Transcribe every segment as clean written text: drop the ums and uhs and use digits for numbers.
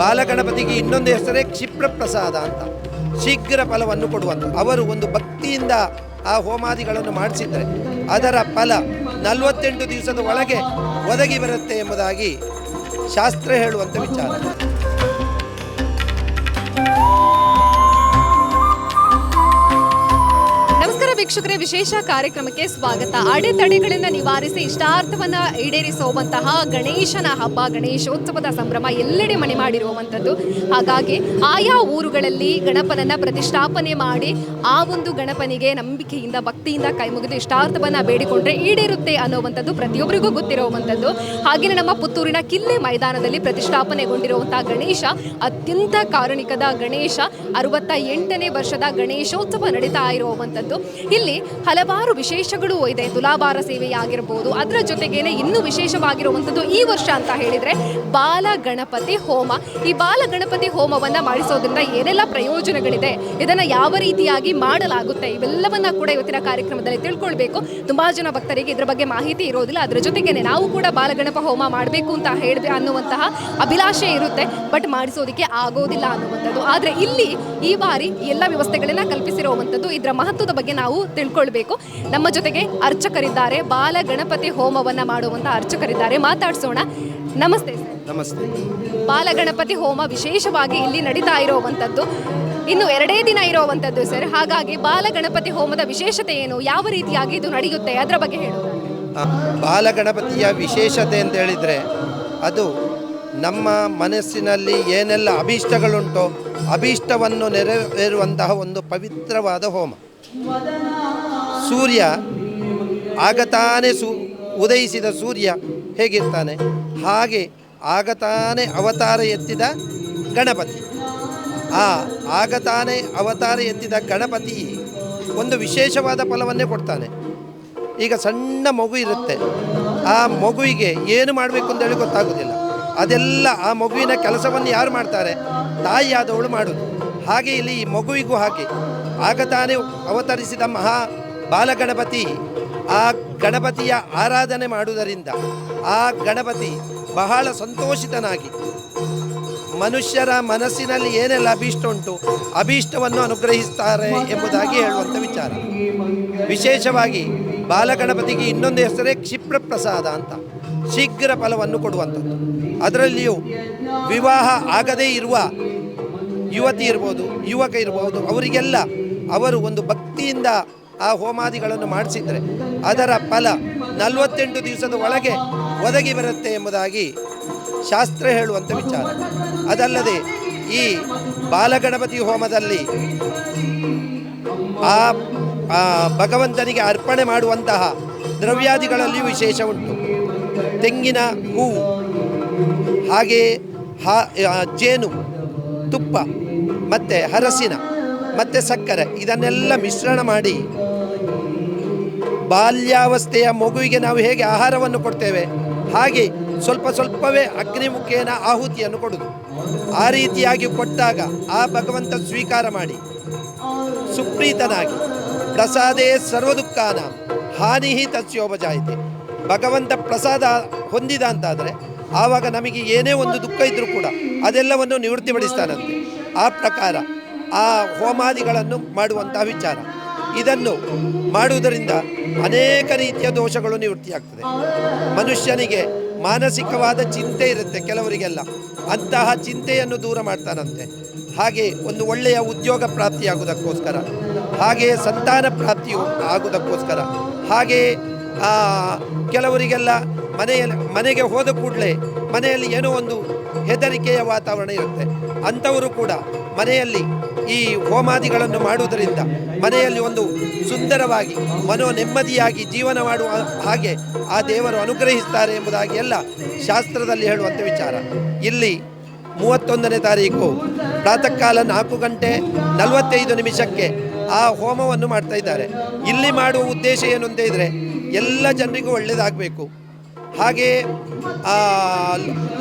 ಬಾಲಗಣಪತಿಗೆ ಇನ್ನೊಂದು ಹೆಸರೇ ಕ್ಷಿಪ್ರ ಪ್ರಸಾದ ಅಂತ, ಶೀಘ್ರ ಫಲವನ್ನು ಕೊಡುವಂಥ. ಅವರು ಒಂದು ಭಕ್ತಿಯಿಂದ ಆ ಹೋಮಾದಿಗಳನ್ನು ಮಾಡಿಸಿದರೆ ಅದರ ಫಲ 48 ದಿವಸದ ಒಳಗೆ ಒದಗಿ ಬರುತ್ತೆ ಎಂಬುದಾಗಿ ಶಾಸ್ತ್ರ ಹೇಳುವಂಥ ವಿಚಾರ. ವೀಕ್ಷಕರೇ, ವಿಶೇಷ ಕಾರ್ಯಕ್ರಮಕ್ಕೆ ಸ್ವಾಗತ. ಅಡೆತಡೆಗಳನ್ನು ನಿವಾರಿಸಿ ಇಷ್ಟಾರ್ಥವನ್ನ ಈಡೇರಿಸುವಂತಹ ಗಣೇಶನ ಹಬ್ಬ, ಗಣೇಶೋತ್ಸವದ ಸಂಭ್ರಮ ಎಲ್ಲೆಡೆ ಮನೆ ಮಾಡಿರುವಂಥದ್ದು. ಹಾಗಾಗಿ ಆಯಾ ಊರುಗಳಲ್ಲಿ ಗಣಪನನ್ನ ಪ್ರತಿಷ್ಠಾಪನೆ ಮಾಡಿ ಆ ಒಂದು ಗಣಪನಿಗೆ ನಂಬಿಕೆಯಿಂದ ಭಕ್ತಿಯಿಂದ ಕೈ ಮುಗಿದು ಇಷ್ಟಾರ್ಥವನ್ನ ಬೇಡಿಕೊಂಡ್ರೆ ಈಡೇರುತ್ತೆ ಅನ್ನುವಂಥದ್ದು ಪ್ರತಿಯೊಬ್ಬರಿಗೂ ಗೊತ್ತಿರುವಂಥದ್ದು. ಹಾಗೆಯೇ ನಮ್ಮ ಪುತ್ತೂರಿನ ಕಿಲ್ಲೆ ಮೈದಾನದಲ್ಲಿ ಪ್ರತಿಷ್ಠಾಪನೆಗೊಂಡಿರುವಂತಹ ಗಣೇಶ ಅತ್ಯಂತ ಕಾರುಣಿಕದ ಗಣೇಶ. 68ನೇ ವರ್ಷದ ಗಣೇಶೋತ್ಸವ ನಡೀತಾ ಇರುವಂಥದ್ದು. ಇಲ್ಲಿ ಹಲವಾರು ವಿಶೇಷಗಳು ಇದೆ. ತುಲಾಭಾರ ಸೇವೆಯಾಗಿರ್ಬೋದು, ಅದರ ಜೊತೆಗೇನೆ ಇನ್ನೂ ವಿಶೇಷವಾಗಿರುವಂಥದ್ದು ಈ ವರ್ಷ ಅಂತ ಹೇಳಿದರೆ ಬಾಲ ಗಣಪತಿ ಹೋಮ. ಈ ಬಾಲ ಗಣಪತಿ ಹೋಮವನ್ನು ಮಾಡಿಸೋದ್ರಿಂದ ಏನೆಲ್ಲ ಪ್ರಯೋಜನಗಳಿದೆ, ಇದನ್ನು ಯಾವ ರೀತಿಯಾಗಿ ಮಾಡಲಾಗುತ್ತೆ, ಇವೆಲ್ಲವನ್ನ ಕೂಡ ಇವತ್ತಿನ ಕಾರ್ಯಕ್ರಮದಲ್ಲಿ ತಿಳ್ಕೊಳ್ಬೇಕು. ತುಂಬಾ ಜನ ಭಕ್ತರಿಗೆ ಇದರ ಬಗ್ಗೆ ಮಾಹಿತಿ ಇರೋದಿಲ್ಲ. ಅದರ ಜೊತೆಗೇನೆ ನಾವು ಕೂಡ ಬಾಲಗಣಪ ಹೋಮ ಮಾಡಬೇಕು ಅಂತ ಹೇಳಿ ಅನ್ನುವಂತಹ ಅಭಿಲಾಷೆ ಇರುತ್ತೆ, ಬಟ್ ಮಾಡಿಸೋದಕ್ಕೆ ಆಗೋದಿಲ್ಲ ಅನ್ನುವಂಥದ್ದು. ಆದರೆ ಇಲ್ಲಿ ಈ ಬಾರಿ ಎಲ್ಲ ವ್ಯವಸ್ಥೆಗಳನ್ನ ಕಲ್ಪಿಸಿರುವಂಥದ್ದು. ಇದರ ಮಹತ್ವದ ಬಗ್ಗೆ ನಾವು ತಿಳ್ಕೊಳ್ಬೇಕು. ನಮ್ಮ ಜೊತೆಗೆ ಅರ್ಚಕರಿದ್ದಾರೆ, ಬಾಲ ಗಣಪತಿ ಹೋಮವನ್ನ ಮಾಡುವಂತ ಅರ್ಚಕರಿದ್ದಾರೆ, ಮಾತಾಡ್ಸೋಣ. ನಮಸ್ತೆ ಸರ್. ನಮಸ್ತೆ. ಬಾಲ ಗಣಪತಿ ಹೋಮ ವಿಶೇಷವಾಗಿ ಇಲ್ಲಿ ನಡೀತಾ ಇರುವಂತದ್ದು, ಇನ್ನು 2 ದಿನ ಇರುವಂತದ್ದು ಸರ್. ಹಾಗಾಗಿ ಬಾಲ ಗಣಪತಿ ಹೋಮದ ವಿಶೇಷತೆ ಏನು, ಯಾವ ರೀತಿಯಾಗಿ ಇದು ನಡೆಯುತ್ತೆ, ಅದರ ಬಗ್ಗೆ ಹೇಳೋಣ. ಬಾಲ ಗಣಪತಿಯ ವಿಶೇಷತೆ ಅಂತ ಹೇಳಿದರೆ ಅದು ನಮ್ಮ ಮನಸ್ಸಿನಲ್ಲಿ ಏನೆಲ್ಲ ಅಭೀಷ್ಟಗಳುಂಟೋ ಅಭೀಷ್ಟವನ್ನು ನೆರವೇರುವಂತಹ ಒಂದು ಪವಿತ್ರವಾದ ಹೋಮ. ಸೂರ್ಯ ಆಗತಾನೆ ಉದಯಿಸಿದ ಸೂರ್ಯ ಹೇಗಿರ್ತಾನೆ ಹಾಗೆ ಆಗತಾನೆ ಅವತಾರ ಎತ್ತಿದ ಗಣಪತಿ. ಆ ಆಗತಾನೆ ಅವತಾರ ಎತ್ತಿದ ಗಣಪತಿ ಒಂದು ವಿಶೇಷವಾದ ಫಲವನ್ನೇ ಕೊಡ್ತಾನೆ. ಈಗ ಸಣ್ಣ ಮಗು ಇರುತ್ತೆ, ಆ ಮಗುವಿಗೆ ಏನು ಮಾಡಬೇಕು ಅಂತೇಳಿ ಗೊತ್ತಾಗೋದಿಲ್ಲ. ಅದೆಲ್ಲ ಆ ಮಗುವಿನ ಕೆಲಸವನ್ನು ಯಾರು ಮಾಡ್ತಾರೆ? ತಾಯಿಯಾದವಳು ಮಾಡೋದು. ಹಾಗೆ ಇಲ್ಲಿ ಈ ಮಗುವಿಗೂ ಹಾಗೆ ಆಗತಾನೆ ಅವತರಿಸಿದ ಮಹಾ ಬಾಲಗಣಪತಿ, ಆ ಗಣಪತಿಯ ಆರಾಧನೆ ಮಾಡುವುದರಿಂದ ಆ ಗಣಪತಿ ಬಹಳ ಸಂತೋಷಿತನಾಗಿ ಮನುಷ್ಯರ ಮನಸ್ಸಿನಲ್ಲಿ ಏನೆಲ್ಲ ಅಭೀಷ್ಟ ಉಂಟು ಅಭೀಷ್ಟವನ್ನು ಅನುಗ್ರಹಿಸ್ತಾರೆ ಎಂಬುದಾಗಿ ಹೇಳುವಂಥ ವಿಚಾರ. ವಿಶೇಷವಾಗಿ ಬಾಲಗಣಪತಿಗೆ ಇನ್ನೊಂದು ಹೆಸರೇ ಕ್ಷಿಪ್ರ ಪ್ರಸಾದ ಅಂತ, ಶೀಘ್ರ ಫಲವನ್ನು ಕೊಡುವಂಥದ್ದು. ಅದರಲ್ಲಿಯೂ ವಿವಾಹ ಆಗದೇ ಇರುವ ಯುವತಿ ಇರ್ಬೋದು, ಯುವಕ ಇರ್ಬೋದು, ಅವರಿಗೆಲ್ಲ ಅವರು ಒಂದು ಭಕ್ತಿಯಿಂದ ಆ ಹೋಮಾದಿಗಳನ್ನು ಮಾಡಿಸಿದರೆ ಅದರ ಫಲ 48 ದಿವಸದ ಒಳಗೆ ಒದಗಿ ಬರುತ್ತೆ ಎಂಬುದಾಗಿ ಶಾಸ್ತ್ರ ಹೇಳುವಂಥ ವಿಚಾರ. ಅದಲ್ಲದೆ ಈ ಬಾಲಗಣಪತಿ ಹೋಮದಲ್ಲಿ ಆ ಭಗವಂತನಿಗೆ ಅರ್ಪಣೆ ಮಾಡುವಂತಹ ದ್ರವ್ಯಾದಿಗಳಲ್ಲಿಯೂ ವಿಶೇಷ ಉಂಟು. ತೆಂಗಿನ ಹೂವು, ಹಾಗೆಯೇ ಜೇನು ತುಪ್ಪ ಮತ್ತು ಹರಸಿನ ಮತ್ತು ಸಕ್ಕರೆ ಇದನ್ನೆಲ್ಲ ಮಿಶ್ರಣ ಮಾಡಿ ಬಾಲ್ಯಾವಸ್ಥೆಯ ಮಗುವಿಗೆ ನಾವು ಹೇಗೆ ಆಹಾರವನ್ನು ಕೊಡ್ತೇವೆ ಹಾಗೆ ಸ್ವಲ್ಪ ಸ್ವಲ್ಪವೇ ಅಗ್ನಿಮುಖೇನ ಆಹುತಿಯನ್ನು ಕೊಡುವುದು. ಆ ರೀತಿಯಾಗಿ ಕೊಟ್ಟಾಗ ಆ ಭಗವಂತ ಸ್ವೀಕಾರ ಮಾಡಿ ಸುಪ್ರೀತನಾಗಿ ಪ್ರಸಾದೇ ಸರ್ವದುಃಖಾನ ಹಾನಿ ತಸ್ಯೋಪಜಾಯಿತೆ. ಭಗವಂತ ಪ್ರಸಾದ ಹೊಂದಿದ ಅಂತಾದರೆ ಆವಾಗ ನಮಗೆ ಏನೇ ಒಂದು ದುಃಖ ಇದ್ದರೂ ಕೂಡ ಅದೆಲ್ಲವನ್ನು ನಿವೃತ್ತಿಪಡಿಸ್ತಾನಂತೆ. ಆ ಪ್ರಕಾರ ಆ ಹೋಮಾದಿಗಳನ್ನು ಮಾಡುವಂತಹ ವಿಚಾರ. ಇದನ್ನು ಮಾಡುವುದರಿಂದ ಅನೇಕ ರೀತಿಯ ದೋಷಗಳು ನಿವೃತ್ತಿಯಾಗ್ತದೆ. ಮನುಷ್ಯನಿಗೆ ಮಾನಸಿಕವಾದ ಚಿಂತೆ ಇರುತ್ತೆ ಕೆಲವರಿಗೆಲ್ಲ, ಅಂತಹ ಚಿಂತೆಯನ್ನು ದೂರ ಮಾಡ್ತಾನಂತೆ. ಹಾಗೆ ಒಂದು ಒಳ್ಳೆಯ ಉದ್ಯೋಗ ಪ್ರಾಪ್ತಿಯಾಗುವುದಕ್ಕೋಸ್ಕರ, ಹಾಗೆಯೇ ಸಂತಾನ ಪ್ರಾಪ್ತಿಯು ಆಗುವುದಕ್ಕೋಸ್ಕರ, ಹಾಗೆಯೇ ಕೆಲವರಿಗೆಲ್ಲ ಮನೆಗೆ ಹೋದ ಕೂಡಲೇ ಮನೆಯಲ್ಲಿ ಏನೋ ಒಂದು ಹೆದರಿಕೆಯ ವಾತಾವರಣ ಇರುತ್ತೆ. ಅಂಥವರು ಕೂಡ ಮನೆಯಲ್ಲಿ ಈ ಹೋಮಾದಿಗಳನ್ನು ಮಾಡುವುದರಿಂದ ಮನೆಯಲ್ಲಿ ಒಂದು ಸುಂದರವಾಗಿ ಮನೋ ನೆಮ್ಮದಿಯಾಗಿ ಜೀವನ ಮಾಡುವ ಹಾಗೆ ಆ ದೇವರು ಅನುಗ್ರಹಿಸ್ತಾರೆ ಎಂಬುದಾಗಿ ಎಲ್ಲ ಶಾಸ್ತ್ರದಲ್ಲಿ ಹೇಳುವಂಥ ವಿಚಾರ. ಇಲ್ಲಿ 31ನೇ ತಾರೀಕು ಪ್ರಾತಃ ಕಾಲ 4:45 ಆ ಹೋಮವನ್ನು ಮಾಡ್ತಾ ಇದ್ದಾರೆ. ಇಲ್ಲಿ ಮಾಡುವ ಉದ್ದೇಶ ಏನು ಅಂತ ಇದ್ದರೆ ಎಲ್ಲ ಜನರಿಗೂ ಒಳ್ಳೆಯದಾಗಬೇಕು, ಹಾಗೆ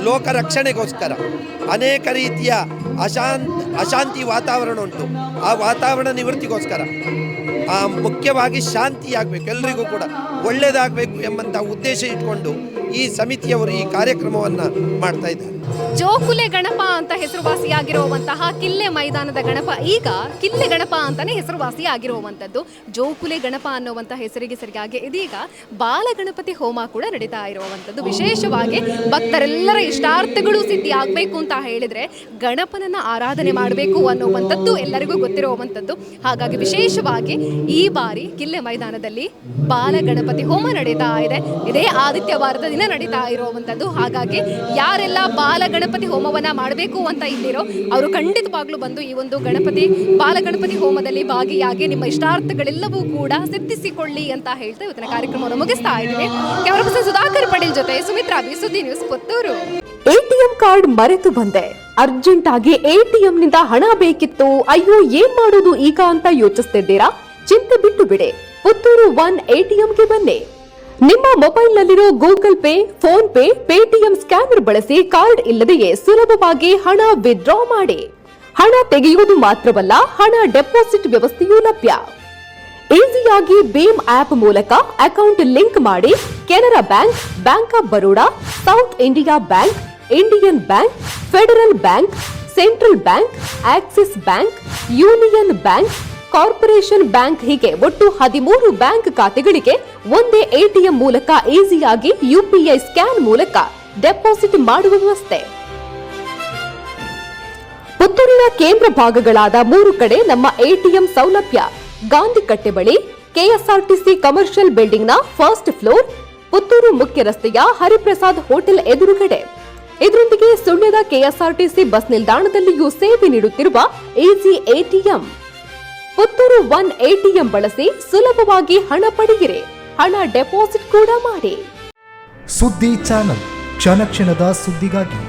ಲೋಕ ರಕ್ಷಣೆಗೋಸ್ಕರ ಅನೇಕ ರೀತಿಯ ಅಶಾಂತಿ ವಾತಾವರಣ ಉಂಟು, ಆ ವಾತಾವರಣ ನಿವೃತ್ತಿಗೋಸ್ಕರ ಮುಖ್ಯವಾಗಿ ಶಾಂತಿಯಾಗಬೇಕು, ಎಲ್ಲರಿಗೂ ಕೂಡ ಒಳ್ಳೆಯದಾಗಬೇಕು ಎಂಬಂಥ ಉದ್ದೇಶ ಇಟ್ಕೊಂಡು ಈ ಸಮಿತಿಯವರು ಈ ಕಾರ್ಯಕ್ರಮವನ್ನು ಮಾಡ್ತಾ ಇದ್ದಾರೆ. ಜೋಕುಲೆ ಗಣಪ ಅಂತ ಹೆಸರುವಾಸಿಯಾಗಿರುವಂತಹ ಕಿಲ್ಲೆ ಮೈದಾನದ ಗಣಪ ಈಗ ಕಿಲ್ಲೆ ಗಣಪ ಅಂತಾನೆ ಹೆಸರುವಾಸಿಯಾಗಿರುವಂಥದ್ದು. ಜೋಕುಲೆ ಗಣಪ ಅನ್ನುವಂಥ ಹೆಸರಿಗೆ ಸರಿಯಾಗಿ ಇದೀಗ ಬಾಲಗಣಪತಿ ಹೋಮ ಕೂಡ ನಡೀತಾ ಇರುವಂಥದ್ದು. ವಿಶೇಷವಾಗಿ ಭಕ್ತರೆಲ್ಲರ ಇಷ್ಟಾರ್ಥಗಳು ಸಿದ್ಧಿ ಆಗಬೇಕು ಅಂತ ಹೇಳಿದ್ರೆ ಗಣಪನನ್ನ ಆರಾಧನೆ ಮಾಡಬೇಕು ಅನ್ನುವಂಥದ್ದು ಎಲ್ಲರಿಗೂ ಗೊತ್ತಿರುವಂಥದ್ದು. ಹಾಗಾಗಿ ವಿಶೇಷವಾಗಿ ಈ ಬಾರಿ ಕಿಲ್ಲೆ ಮೈದಾನದಲ್ಲಿ ಬಾಲಗಣಪತಿ ಹೋಮ ನಡೀತಾ ಇದೆ. ಇದೇ ಆದಿತ್ಯವಾರದ ದಿನ ನಡೀತಾ ಇರುವಂಥದ್ದು. ಹಾಗಾಗಿ ಯಾರೆಲ್ಲ ಬಾಲಗಣಪತಿ ಹೋಮವನ್ನ ಮಾಡಬೇಕು ಅಂತ ಇದ್ದೀರೋ ಅವರು ಖಂಡಿತವಾಗ್ಲೂ ಬಂದು ಈ ಒಂದು ಬಾಲಗಣಪತಿ ಹೋಮದಲ್ಲಿ ಭಾಗಿಯಾಗಿ ನಿಮ್ಮ ಇಷ್ಟಾರ್ಥಗಳೆಲ್ಲವೂ ಕೂಡ ಸಿದ್ಧಿಸಿಕೊಳ್ಳಿ ಅಂತ ಹೇಳ್ತಾ ಇವತ್ತಿನ ಕಾರ್ಯಕ್ರಮವನ್ನು ಮುಗಿಸ್ತಾ ಇದ್ದೀವಿ. ಕ್ಯಾಮರಾ ಪರ್ಸನ್ ಸುಧಾಕರ್ ಪಟೇಲ್ ಜೊತೆ ಸುಮಿತ್ರಾ ಬಿ, ಸುದ್ದಿ ನ್ಯೂಸ್, ಪುತ್ತೂರು. ಎಟಿಎಂ ಕಾರ್ಡ್ ಮರೆತು ಬಂದೆ, ಅರ್ಜೆಂಟ್ ಆಗಿ ಎಟಿಎಂ ನಿಂದ ಹಣ ಬೇಕಿತ್ತು, ಅಯ್ಯೋ ಏನ್ ಮಾಡೋದು ಈಗ ಅಂತ ಯೋಚಿಸ್ತಿದ್ದೀರಾ? ಚಿಂತೆ ಬಿಟ್ಟು ಬಿಡಿ, ಪುತ್ತೂರು 1 ಎಟಿಎಂಗೆ ಬನ್ನಿ. ನಿಮ್ಮ ಮೊಬೈಲ್ನಲ್ಲಿರೋ Google Pay, phone pay, Paytm scanner ಬಳಸಿ ಕಾರ್ಡ್ ಇಲ್ಲದೆಯೇ ಸುಲಭವಾಗಿ ಹಣ ವಿತ್ಡ್ರಾ ಮಾಡಿ. ಹಣ ತೆಗೆಯುವುದು ಮಾತ್ರವಲ್ಲ, ಹಣ ಡೆಪಾಸಿಟ್ ವ್ಯವಸ್ಥೆಯೂ ಲಭ್ಯ. ಈಸಿಯಾಗಿ ಭೀಮ್ ಆಪ್ ಮೂಲಕ ಅಕೌಂಟ್ ಲಿಂಕ್ ಮಾಡಿ Canara bank, bank of Baroda, south India bank, Indian bank, federal bank, central bank, Axis bank, union bank, corporation bank ಹೀಗೆ ಒಟ್ಟು 13 ಬ್ಯಾಂಕ್ ಖಾತೆಗಳಿಗೆ ಒಂದೇ ಎಟಿಎಂ ಮೂಲಕ ಈಸಿಯಾಗಿ ಯುಪಿಐ ಸ್ಕ್ಯಾನ್ ಮೂಲಕ ಡೆಪಾಸಿಟ್ ಮಾಡುವ ವ್ಯವಸ್ಥೆ. ಪುತ್ತೂರಿನ ಕೇಂದ್ರ ಭಾಗಗಳಾದ 3 ಕಡೆ ನಮ್ಮ ಎಟಿಎಂ ಸೌಲಭ್ಯ. ಗಾಂಧಿ ಕಟ್ಟೆ ಬಳಿ ಕೆಎಸ್ಆರ್ಟಿಸಿ ಕಮರ್ಷಿಯಲ್ ಬಿಲ್ಡಿಂಗ್ನ ಫಸ್ಟ್ ಫ್ಲೋರ್, ಪುತ್ತೂರು ಮುಖ್ಯ ರಸ್ತೆಯ ಹರಿಪ್ರಸಾದ್ ಹೋಟೆಲ್ ಎದುರುಗಡೆ. ಇದರೊಂದಿಗೆ ಸುಳ್ಯದ ಕೆಎಸ್ಆರ್ಟಿಸಿ ಬಸ್ ನಿಲ್ದಾಣದಲ್ಲಿಯೂ ಸೇವೆ ನೀಡುತ್ತಿರುವ ಈಸಿ ಎಟಿಎಂ. ಪುತ್ತೂರು 1 ಎಟಿಎಂ ಬಳಸಿ ಸುಲಭವಾಗಿ ಹಣ ಪಡೆಯಿರಿ, ಹಣ ಡೆಪಾಸಿಟ್ ಕೂಡ ಮಾಡಿ. ಸುದ್ದಿ ಚಾನಲ್, ಕ್ಷಣ ಕ್ಷಣದ ಸುದ್ದಿಗಾಗಿ.